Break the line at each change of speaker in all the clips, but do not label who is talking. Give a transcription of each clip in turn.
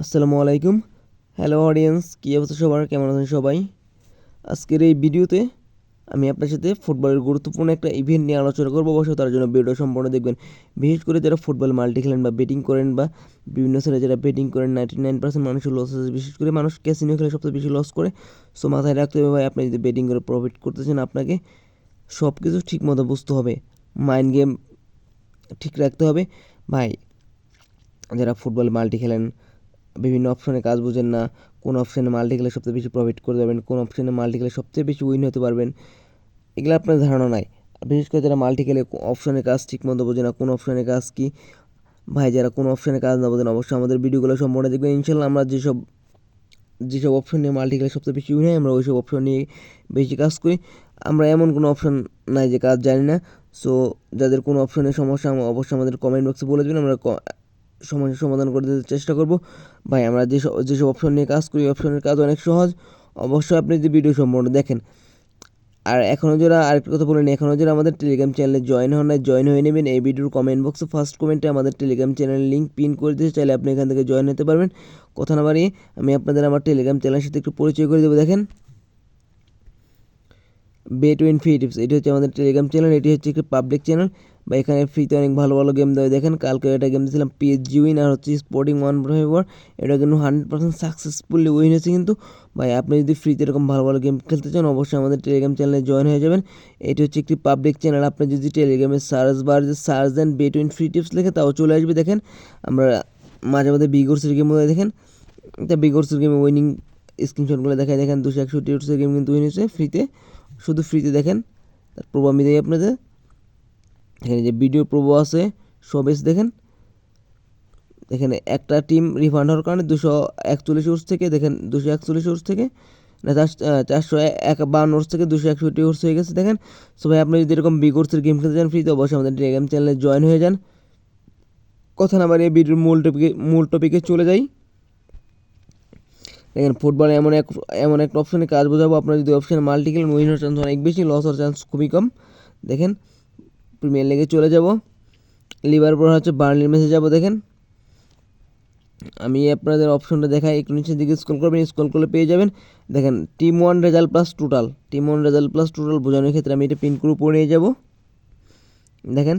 আসসালামু আলাইকুম। Hello audience, কী অবস্থা সবার, কেমন আছেন সবাই? আজকের এই ভিডিওতে আমি আপনার সাথে ফুটবলের গুরুত্বপূর্ণ একটা ইভেন্ট নিয়ে আলোচনা করবো। অবশ্যই তার জন্য ভিডিও সম্পূর্ণ দেখবেন। বিশেষ করে যারা ফুটবল মাল্টি খেলেন বা বেটিং করেন বা বিভিন্ন ছেলে যারা বেটিং করেন, 99% মানুষের লস আছে। বিশেষ করে মানুষ ক্যাসিনো খেলে সবচেয়ে বেশি লস করে। সো মাথায় রাখতে হবে ভাই, আপনি যদি বেটিং করে প্রফিট করতেছেন, আপনাকে সব কিছু ঠিক মতো বুঝতে হবে, মাইন্ড গেম ঠিক রাখতে হবে ভাই। যারা ফুটবল মাল্টি খেলেন, বিভিন্ন অপশনে কাজ বুঝেন না, কোন অপশনে মাল্টি খেলে সবচেয়ে বেশি প্রফিট করে যাবেন, কোন অপশনে মাল্টি খেলে সবচেয়ে বেশি উইন হতে পারবেন, এগুলো আপনার ধারণা নাই। বিশেষ করে যারা মাল্টি খেলে অপশনের কাজ ঠিক মতো বোঝে না, কোন অপশনের কাজ কি ভাই, যারা কোনো অপশনের কাজ না বোঝেন অবশ্যই আমাদের ভিডিওগুলো সম্পূর্ণ দেখবেন। ইনশাল্লাহ আমরা যেসব অপশন নিয়ে মাল্টি খেলে সবচেয়ে বেশি উইন হয়, আমরা ওইসব অপশন নিয়ে বেশি কাজ করি। আমরা এমন কোনো অপশন নাই যে কাজ জানি না। সো যাদের কোনো অপশনের সমস্যা অবশ্যই আমাদের কমেন্ট বক্সে বলে দেবেন, আমরা সমস্যার সমাধান করে দিতে চেষ্টা করব ভাই। আমরা যেসব অপশন নিয়ে কাজ করি, অপশনের কাজ অনেক সহজ। অবশ্যই আপনি যদি ভিডিও সম্পূর্ণ দেখেন। আর এখনও যারা, আরেকটা কথা বলে নিই, এখনও যারা আমাদের টেলিগ্রাম চ্যানেলে জয়েন হন নাই, জয়েন হয়ে নেবেন। এই ভিডিওর কমেন্ট বক্সে ফার্স্ট কমেন্টে আমাদের টেলিগ্রাম চ্যানেলের লিঙ্ক পিন করে দিতে চাইলে আপনি এখান থেকে জয়েন হতে পারবেন। কথা না বাড়িয়ে আমি আপনাদের আমার টেলিগ্রাম চ্যানেলের সাথে একটু পরিচয় করে দেবো। দেখেন, Bet20 টিপস, এটি হচ্ছে আমাদের টেলিগ্রাম চ্যানেল। এটি হচ্ছে একটি পাবলিক চ্যানেল বা এখানে ফ্রিতে অনেক ভালো ভালো গেম দেওয়া। দেখেন, কালকে একটা গেম দিয়েছিলাম PSG উইন, আর হচ্ছে স্পোর্টিং 1 এটা কিন্তু 100% সাকসেসফুলি উইন হয়েছে। কিন্তু ভাই আপনি যদি ফ্রিতে এরকম ভালো ভালো গেম খেলতে চান, অবশ্যই আমাদের টেলিগ্রাম চ্যানেলে জয়েন হয়ে যাবেন। এটি হচ্ছে একটি পাবলিক চ্যানেল। আপনি যদি টেলিগ্রামের সার্চ দেন Bet20 টিপস লিখে, তাও চলে আসবে। দেখেন, আমরা মাঝে মাঝে বিগোর্সের গেম দেখেন, তা বিগোর্সের গেমে উইনিং স্ক্রিনশটগুলো দেখায়। দেখেন 261 গেম কিন্তু উইন হয়েছে ফ্রিতে, শুধু ফ্রিতে। দেখেন, তার প্রভাব আমি দেয় আপনাদের। এখানে যে ভিডিও প্রভাব আছে সব এসে দেখেন, এখানে একটা টিম রিফান্ড হওয়ার কারণে 241 ওভার্স থেকে, দেখেন 241 ওভার্স থেকে না 452 ওভার্স থেকে 261 ওভার্স হয়ে গেছে। দেখেন, সো ভাই আপনি যদি এরকম বিগোর্সের গেম খেলতে চান ফ্রিতে, অবশ্যই আমাদের টেলিগ্রাম চ্যানেলে জয়েন হয়ে যান। কথা না বাড়িয়ে ভিডিওর মূল টপিকে চলে যাই। দেখেন, ফুটবলে এমন একটা অপশনে কাজ বোঝাবো, আপনার যদি অপশনে মাল্টি খেলেন উইন হওয়ার চান্স অনেক বেশি, লস হওয়ার চান্স খুবই কম। দেখেন, প্রিমিয়ার লিগে চলে যাব, লিভারপুল হচ্ছে বার্নলির ম্যাচে যাব। দেখেন, আমি আপনাদের অপশনটা দেখাই, একটু নিচের দিকে স্ক্রল করবেন, স্ক্রল করলে পেয়ে যাবেন। দেখেন, টিম 1 রেজাল্ট প্লাস টোটাল বোঝানোর ক্ষেত্রে আমি এটা পিন করে উপরে নিয়ে যাব। দেখেন,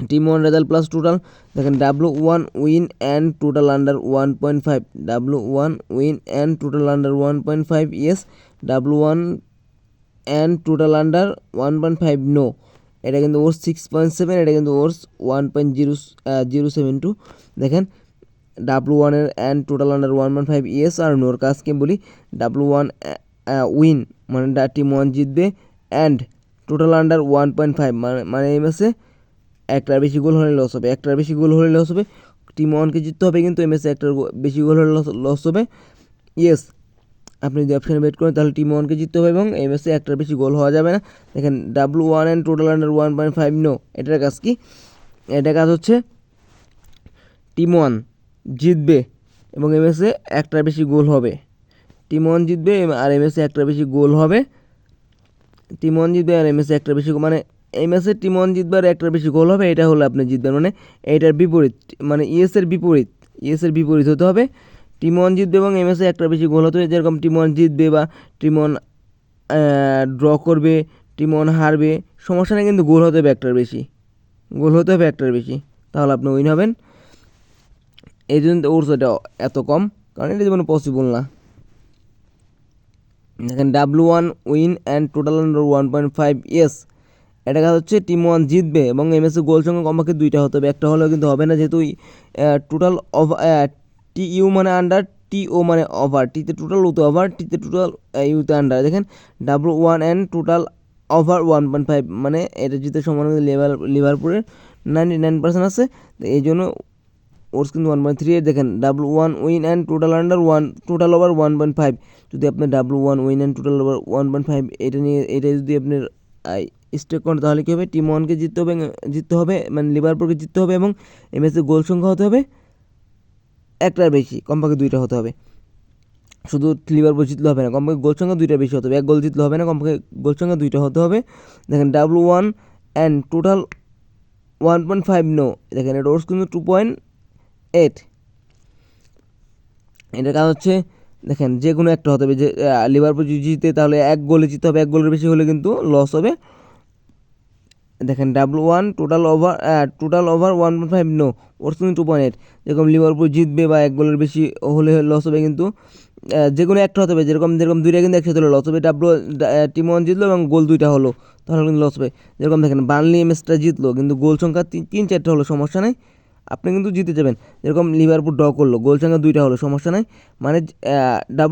টিম 1 রেজাল্ট প্লাস টোটাল। দেখেন, W1 win and total under 1.5, W1 win and total under 1.5, yes. W1 and total under 1.5, no. এটা কিন্তু ওর 6.7, এটা কিন্তু ওর 1.072। দেখেন, W1 and total under 1.5, yes আর নোর কাজকে বলি। W1 উইন মানে টিম 1 জিতবে, অ্যান্ড টোটাল আন্ডার 1.5 মানে এই ম্যাচে একটার বেশি গোল হলে লস হবে, একটার বেশি গোল হলে লস হবে। টিম 1কে জিততে হবে, কিন্তু এই ম্যাচে একটার বেশি গোল হলে লস হবে, ইয়েস। আপনি যদি অপশানে বেট করেন তাহলে টিম 1কে জিততে হবে এবং এই ম্যাচে একটার বেশি গোল হওয়া যাবে না। দেখেন, W1 and total under 1.5, no. এটার কাজ কি? এটার কাজ হচ্ছে টিম 1 জিতবে এবং এই ম্যাচে একটার বেশি গোল হবে। টিম 1 জিতবে আর এই ম্যাচে একটার বেশি গোল হবে। টিম 1 জিতবে আর এই ম্যাচে একটার বেশি, মানে এই ম্যাচে টিম 1 জিতবে আর একটার বেশি গোল হবে, এটা হলে আপনি জিতবেন। মানে এইটার বিপরীত, মানে ইয়েসের বিপরীত হতে হবে। টিম 1 জিতবে এবং এই ম্যাচে একটার বেশি গোল হতে হবে। যেরকম টিম 1 জিতবে বা টিম 1 ড্র করবে, টিম 1 হারবে, সমস্যা নেই, কিন্তু গোল হতে হবে একটার বেশি, তাহলে আপনি উইন হবেন। এই জন্য ওরস এটা এত কম, কারণ এটা যেমন পসিবল না। দেখেন, W1 win and total under 1.5, yes. এটা কাজ হচ্ছে টিম 1 জিতবে এবং এই ম্যাচে গোল সংখ্যা কমপক্ষে 2টা হতে হবে, একটা হলেও কিন্তু হবে না, যেহেতু টোটাল TU মানে আন্ডার, TO মানে ওভার, টিতে টোটাল, ওতে ওভার, টিতে টোটাল, ইউতে আন্ডার। দেখেন, W1 অ্যান্ড টোটাল ওভার 1.5 মানে এটা জিতে সমান লিভারপুলের 99% আছে, এই জন্য ওর্স কিন্তু 1.38। দেখেন, W1 win and total under 1, total over 1.5। যদি আপনার W1 win and total over 1.5 এটা যদি আপনার স্টেক করেন, তাহলে কী হবে? টিম 1কে জিততে হবে মানে লিভারপুলকে জিততে হবে এবং এই ম্যাচে গোল সংখ্যা হতে হবে একটার বেশি, কমপক্ষে 2টা হতে হবে। শুধু লিভারপুল জিতলে হবে না, কমপক্ষে গোল সংখ্যা 2টা বেশি হতে হবে। এক গোল জিতলে হবে না, কমপক্ষে গোল সংখ্যা 2টা হতে হবে। দেখেন, W1 অ্যান্ড টোটাল 1.5, নো। দেখেন, এটা ওর্স কিন্তু 2.8। এটার কারণ হচ্ছে দেখেন যে কোনো একটা হতে হবে, যে লিভারপুল যদি জিতে তাহলে 1 গোলে জিততে হবে, 1 গোলের বেশি হলে কিন্তু লস হবে। দেখেন W1 টোটাল ওভার 1.5 নো ওর কিন্তু 2.8, যেরকম লিভারপুল জিতবে বা 1 গোলের বেশি হলে লস হবে, কিন্তু যে কোনো একটা হতে হবে, যেরকম যেরকম দুইটা কিন্তু একসাথে হলো লস হবে। টিম 1 জিতলো এবং গোল 2টা হলো, তাহলে কিন্তু লস হবে। যেরকম দেখেন বার্নলি ম্যাচটা জিতলো কিন্তু গোল সংখ্যা 3-4টা হলো, সমস্যা নেই, আপনি কিন্তু জিতে যাবেন। যেরকম লিভারপুল ড্র করলো, গোল সংখ্যা 2টা হলো, সমস্যা নাই। মানে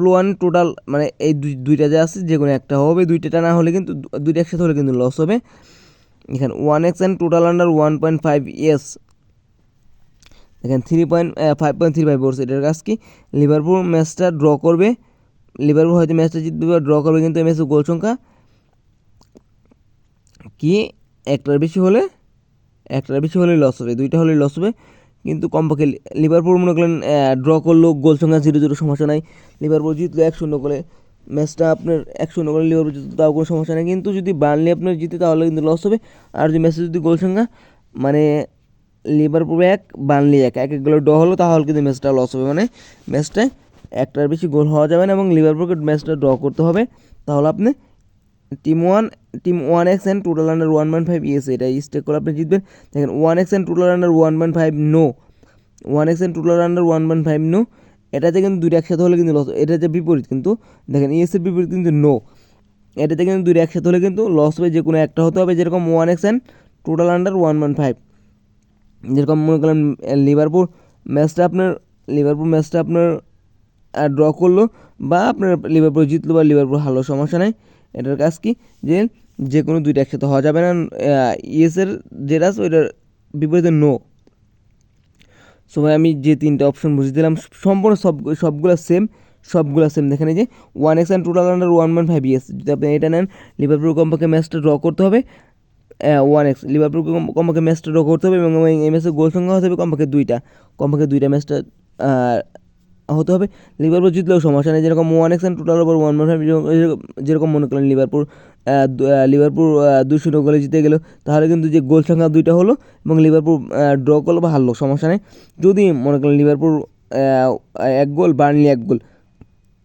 W1 টোটাল মানে এই দুইটা যে আছে যে কোনো একটা হবে, দুইটা না হলে কিন্তু দুইটা একসাথে হলে কিন্তু লস হবে। এখানে 1x and total under 1.5 yes, দেখেন 5.35 বলছে। এটার কাজ কি, লিভারপুল ম্যাচটা ড্র করবে, লিভারপুল হয়তো ম্যাচটা জিতবে বা ড্র করবে, কিন্তু এই ম্যাচে গোল সংখ্যা কি একটার বেশি হলে লস হবে, 2টা হলে লস হবে। কিন্তু কমপক্ষে লিভারপুল মনে করেন ড্র করলো, গোল সংখ্যা 0-0, সমস্যা নাই। লিভারপুল জিতলো 1-0 করে, ম্যাচটা আপনার 1-0 করে লিভারপুল জিতলো, তাও কোনো সমস্যা নেই। কিন্তু যদি বার্নলি আপনার জিতে তাহলে কিন্তু লস হবে। আর যদি ম্যাচে যদি গোল সংখ্যা মানে লিভারপুল 1 বার্নলি 1 এক গোলে ড্র হলো, তাহলে কিন্তু ম্যাচটা লস হবে। মানে ম্যাচটায় একটার বেশি গোল হওয়া যাবে না এবং লিভারপুলকে ম্যাচটা ড্র করতে হবে। তাহলে আপনি team 1x and total under 1.5 yes, এটা স্টেক করে আপনি জিতবেন। দেখেন 1x and total under 1.5 no, 1x and total under 1.5 no, এটাতে কিন্তু দুইটা একসাথে হলে কিন্তু লস, এটা যে বিপরীত কিন্তু, দেখেন ইয়েসের বিপরীত কিন্তু নো, এটাতে কিন্তু দুইটা একসাথে হলে কিন্তু লস হবে, যে কোনো একটা হতে হবে। যেরকম 1x অ্যান্ড টোটাল আন্ডার 1.5, যেরকম মনে করেন লিভারপুল ম্যাচটা আপনার ড্র করলো বা আপনার লিভারপুল জিতলো বা লিভারপুল হারলো, সমস্যা নেই। এটার কাজ কি, যে কোনো দুইটা একসাথে হওয়া যাবে না। ইয়েসের যেটা আছে ওইটার বিপরীতে নো। সো ভাই আমি যে 3টা অপশন বুঝিয়ে দিলাম সম্পূর্ণ সবগুলো সেম। দেখেন এই যে 1x and total under 1.5 yes, যদি আপনি এটা নেন, লিভারপুল কমপক্ষে ম্যাচটা ড্র করতে হবে 1x, লিভারপুল কমপক্ষে ম্যাচটা ড্র করতে হবে এবং এই ম্যাচের গোল সংখ্যা হতে হবে কমপক্ষে দুইটা ম্যাচটা হতে হবে। লিভারপুল জিতলেও সমস্যা নেই, যেরকম 1x অ্যান্ড টোটাল ওভার 1.5, যেরকম মনে করেন লিভারপুল 2-0 গোলে জিতে গেল, তাহলে কিন্তু যে গোল সংখ্যা 2টা হলো এবং লিভারপুল ড্র করলো বা হারলো, সমস্যা নেই। যদি মনে করেন লিভারপুল 1 গোল, বার্নলি 1 গোল,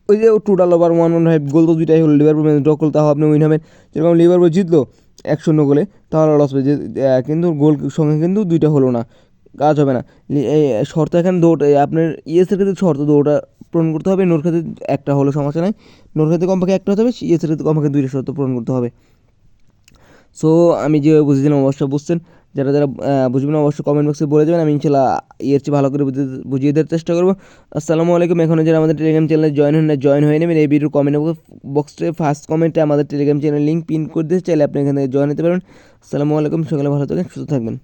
ওই যে টোটাল ওভার 1.5 গোল তো 2টাই হলো, লিভারপুল ড্র করলে তাও আপনি উইন হবেন। যেরকম লিভারপুল জিতলো 1-0 গোলে, তাহলে লস হবে, কিন্তু গোল সংখ্যা কিন্তু 2টা হলো না, কাজ হবে না। এই শর্ত এখানে আপনার ইয়েসের ক্ষেত্রে শর্ত দৌড়টা পূরণ করতে হবে, নোর ক্ষেত্রে একটা হলো, সমস্যা নাই। নোর ক্ষেত্রে কমপক্ষে একটা হতে হবে, ইয়েসের ক্ষেত্রে কমপক্ষে 2টা শর্ত পূরণ করতে হবে। সো আমি যেভাবে বুঝিয়েছিলাম অবশ্যই বুঝছেন, যারা বুঝবেন অবশ্যই কমেন্ট বক্সে বলে যাবেন, আমি ইনশাল্লাহ এর চেয়ে ভালো করে বুঝিয়ে দেওয়ার চেষ্টা করবো। আসসালামু আলাইকুম। এখনও যারা আমাদের টেলিগ্রাম চ্যানেলে জয়েন হয়ে নেবেন, এই ভিডিওর কমেন্ট বক্সে ফার্স্ট কমেন্টে আমাদের টেলিগ্রাম চ্যানেল লিঙ্ক পিন করে দিতে চাইলে আপনি এখান থেকে জয়েন হতে পারবেন। আসসালামু আলাইকুম, সকালে ভালো থাকেন, সুস্থ থাকবেন।